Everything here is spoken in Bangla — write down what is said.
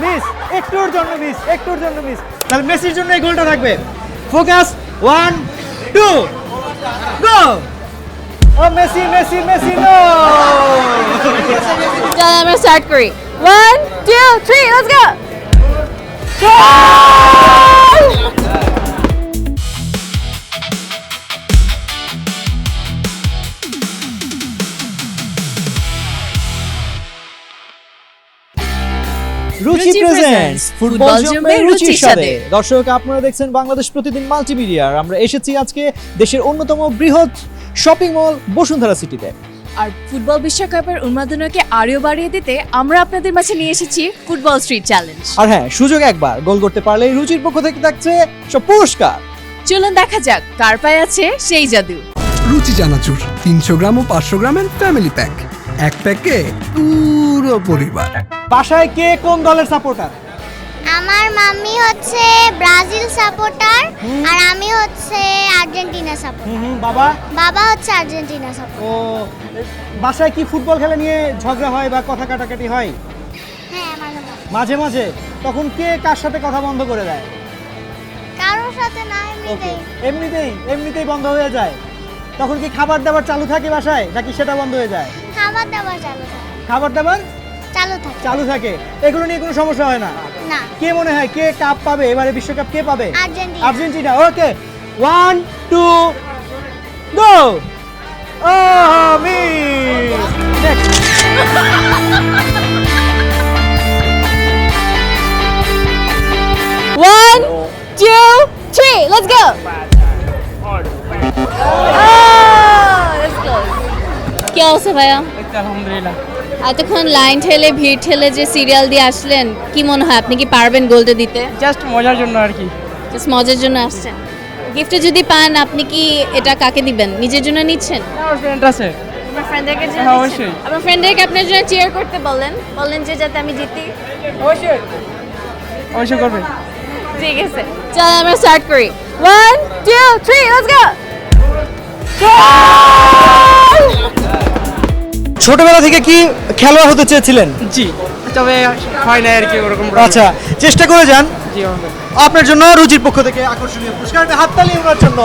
মিস, একটুর জন্য মিস। তাহলে মেসির জন্য এই গোলটা থাকবে। Focus, 1 2 go. ও মেসি নো। চল আমরা স্টার্ট করি 1 2 3 লেটস গো রুচি প্রেজেন্টস ফুটবল জমবে রুচির সাথে। সাথে। দর্শক, আপনারা দেখছেন বাংলাদেশ প্রতিদিন মাল্টিমিডিয়া। আমরা এসেছি আজকে দেশের অন্যতম বৃহৎ শপিং মল বসুন্ধরা সিটিতে। আর ফুটবল বিশ্বকাপের উন্মাদনাকে আরও বাড়িয়ে দিতে আমরা আপনাদের মাঝে নিয়ে এসেছি ফুটবল স্ট্রিট চ্যালেঞ্জ। আর হ্যাঁ, সুযোগ একবার, গোল করতে পারলে রুচির পক্ষ থেকে থাকছে সব পুরস্কার। চলুন দেখা যাক কার পায়ে আছে সেই জাদু। রুচি চানাচুর 300 গ্রাম ও 500 গ্রামের ফ্যামিলি প্যাক, এক প্যাকে পুরো পরিবার। বাসায় কে কোন দলের সাপোর্টার? আমার মাম্মি হচ্ছে ব্রাজিল সাপোর্টার আর আমি হচ্ছে আর্জেন্টিনা সাপোর্টার। বাবা? বাবা হচ্ছে আর্জেন্টিনা সাপোর্টার। ও, বাসায় কি ফুটবল খেলা নিয়ে ঝগড়া হয় বা কথা কাটাকাটি হয়? হ্যাঁ, মাঝে মাঝে। মাঝে মাঝে। তখন কে কার সাথে কথা বন্ধ করে দেয়? কারোর সাথে না, ওকে, এমনিতেই। এমনিতেই বন্ধ হয়ে যায়। তখন কি খাবার দাবার চালু থাকে বাসায় নাকি সেটা বন্ধ হয়ে যায়? খাবার দাবার চালু থাকে। খাবার দাবার চালু থাকে। এগুলো নিয়ে কোনো সমস্যা হয় না? না। কে মনে হয় কে কাপ পাবে এবারে, বিশ্বকাপ কে পাবে? আর্জেন্টিনা। আর্জেন্টিনা। Okay, 1 2 go. ও miss. Next. One, two, three, let's go! কি অবস্থা ভাইয়া? আলহামদুলিল্লাহ। এতক্ষণ লাইন ঠেলে ভিড় ঠেলে যে সিরিয়াল দিয়ে আসলেন, কি মনে হয় আপনি কি পারবেন গোলটা দিতে? জাস্ট মজার জন্য আর কি। জাস্ট মজার জন্য আসছেন। গিফটে যদি পান আপনি কি এটা কাকে দিবেন? নিজের জন্য নিচ্ছেন? আমার ফ্রেন্ড আছে। আপনার ফ্রেন্ডদেরকে জন্য হ্যাঁ, দিচ্ছেন? অবশ্যই। আপনার ফ্রেন্ডদেরকে আপনার জন্য চিয়ার করতে বলেন যে যাতে আমি জিতি। অবশ্যই করবে। ঠিক আছে, চল আমরা স্টার্ট করি 1 2 3 লেটস গো। ছোটবেলা থেকে কি খেলোয়াড় হতে চেয়েছিলেন? জি, তবে হয় না আর কি ওরকম। আচ্ছা, চেষ্টা করে যান। জি, হবে। আপনার জন্য রুচির পক্ষ থেকে আকর্ষণীয় পুরস্কার, হাততালি ওনার জন্য।